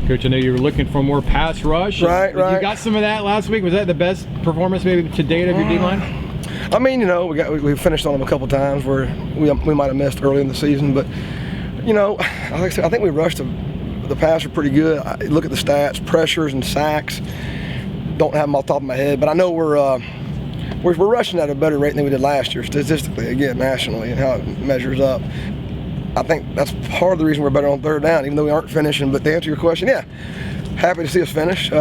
Coach, I know you were looking for more pass rush. Right. You got some of that last week. Was that the best performance maybe to date of your D-line? I mean, we finished on them a couple times where we might have missed early in the season, but like I said, I think we rushed the passer pretty good. I look at the stats, pressures and sacks. Don't have them off the top of my head, but I know we're rushing at a better rate than we did last year statistically, again, nationally, and how it measures up. I think that's part of the reason we're better on third down, even though we aren't finishing. But to answer your question, yeah, happy to see us finish.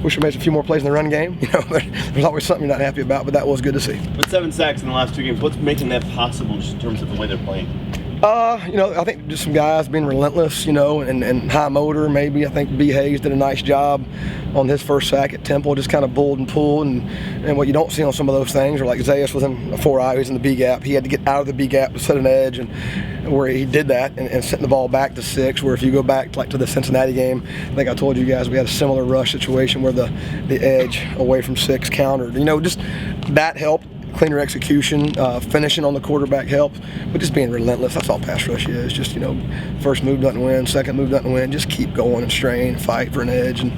Wish we made a few more plays in the run game. There's always something you're not happy about, but that was good to see. With 7 sacks in the last 2 games, what's making that possible just in terms of the way they're playing? I think just some guys being relentless, and high motor maybe. I think B. Hayes did a nice job on his first sack at Temple, just kind of bulled and pulled. And what you don't see on some of those things, or like Zayas was in a 4-eye, he was in the B gap. He had to get out of the B gap to set an edge, and where he did that and sent the ball back to 6, where if you go back to the Cincinnati game, I think I told you guys we had a similar rush situation where the edge away from 6 countered. Just that helped. Cleaner execution, finishing on the quarterback helps, but just being relentless. That's all pass rush is. Just, first move doesn't win, second move doesn't win. Just keep going and strain, fight for an edge, and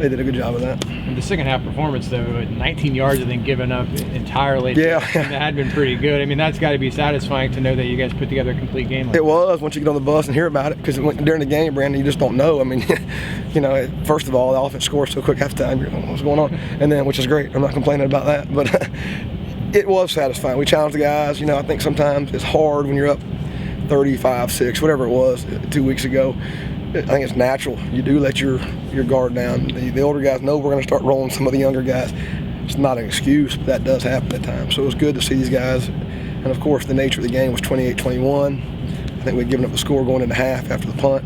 they did a good job of that. And the second half performance, though, 19 yards, I think, given up entirely. Yeah. That had been pretty good. I mean, that's got to be satisfying to know that you guys put together a complete game. It was, once you get on the bus and hear about it, because during the game, Brandon, you just don't know. I mean, first of all, the offense scores so quick halftime. You're going, what's going on? And then, which is great. I'm not complaining about that, but it was satisfying. We challenged the guys. I think sometimes it's hard when you're up 35-6, whatever it was 2 weeks ago. I think it's natural. You do let your guard down. The older guys know we're going to start rolling some of the younger guys. It's not an excuse, but that does happen at times. So it was good to see these guys. And, of course, the nature of the game was 28-21. I think we'd given up the score going into half after the punt.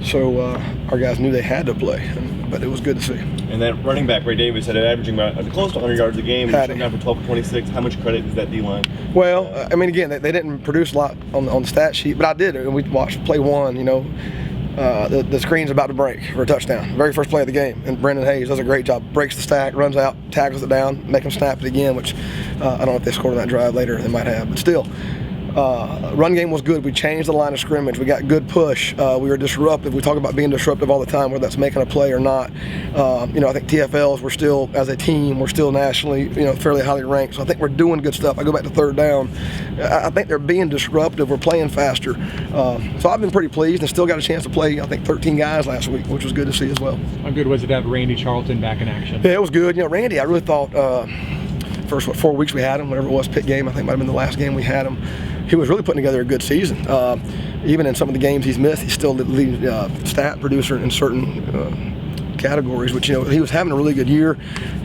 So our guys knew they had to play, but it was good to see. And that running back, Ray Davis, had averaging about close to 100 yards a game. Shut down for 12 for 26. How much credit is that D-line? Well, again, they didn't produce a lot on the stat sheet, but I did. And we watched play 1, the screen's about to break for a touchdown. Very first play of the game. And Brendan Hayes does a great job. Breaks the stack, runs out, tackles it down, make them snap it again, which I don't know if they scored on that drive later. They might have, but still. Run game was good. We changed the line of scrimmage. We got good push. We were disruptive. We talk about being disruptive all the time, whether that's making a play or not. I think TFLs, we're still, as a team, we're still nationally, fairly highly ranked. So I think we're doing good stuff. I go back to third down. I think they're being disruptive. We're playing faster. So I've been pretty pleased and still got a chance to play, I think, 13 guys last week, which was good to see as well. How good was it to have Randy Charlton back in action? Yeah, it was good. Randy, I really thought first 4 weeks we had him, whatever it was, Pitt game, I think might have been the last game we had him. He was really putting together a good season. Even in some of the games he's missed, he's still the lead stat producer in certain categories, which, he was having a really good year.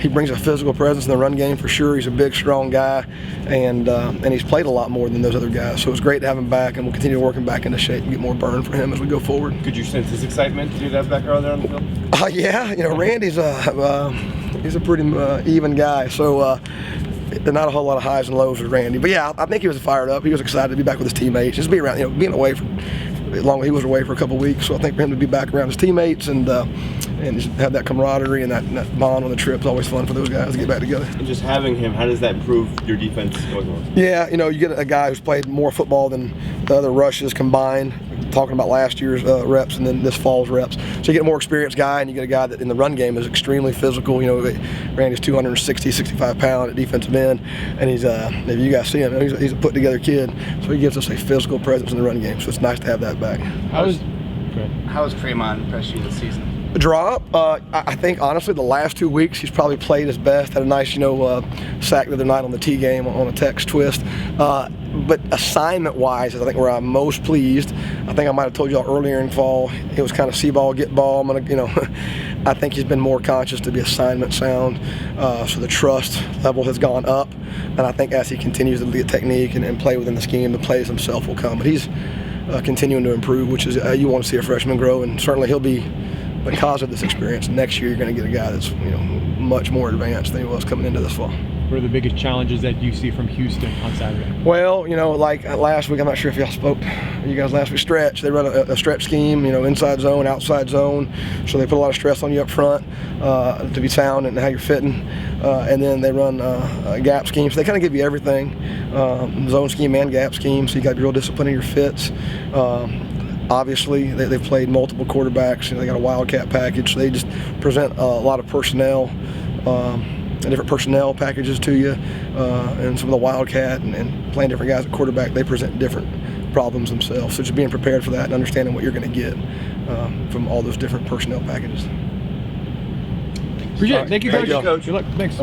He brings a physical presence in the run game for sure. He's a big, strong guy, and he's played a lot more than those other guys. So it was great to have him back, and we'll continue to work him back into shape and get more burn for him as we go forward. Could you sense his excitement to do that back out there on the field? Yeah, Randy's he's a pretty even guy. So not a whole lot of highs and lows with Randy. But yeah, I think he was fired up. He was excited to be back with his teammates. Just be around, being away for he was away for a couple of weeks. So I think for him to be back around his teammates and just have that camaraderie and that bond on the trip is always fun for those guys to get back together. And just having him, how does that improve your defense going on? Yeah, you get a guy who's played more football than the other rushes combined, talking about last year's reps and then this fall's reps. So you get a more experienced guy, and you get a guy that in the run game is extremely physical. Randy's 260, 65 pound at defensive end, and he's, maybe you guys see him, he's a put-together kid, so he gives us a physical presence in the run game, so it's nice to have that back. How has Tremont impressed you this season? Drop. I think honestly the last 2 weeks he's probably played his best. Had a nice sack the other night on the T game on a text twist. But assignment-wise, I think where I'm most pleased. I think I might have told y'all earlier in fall it was kind of see ball, get ball. I'm gonna, I think he's been more conscious to be assignment sound. So the trust level has gone up, and I think as he continues to get technique and play within the scheme, the plays himself will come. But he's continuing to improve, which is you want to see a freshman grow, and certainly he'll be. Because of this experience, next year you're going to get a guy that's much more advanced than he was coming into this fall. What are the biggest challenges that you see from Houston on Saturday? Well, like last week, I'm not sure if y'all spoke to you guys last week, stretch. They run a stretch scheme, inside zone, outside zone. So they put a lot of stress on you up front to be sound and how you're fitting. And then they run a gap scheme. So they kind of give you everything, zone scheme and gap scheme. So you got to be real disciplined in your fits. Obviously, they've played multiple quarterbacks. They got a Wildcat package. They just present a lot of personnel, different personnel packages to you, and some of the Wildcat and playing different guys at quarterback. They present different problems themselves. So just being prepared for that and understanding what you're going to get from all those different personnel packages. Appreciate it. Thank you, Coach. Thank you, Coach. Good luck. Thanks.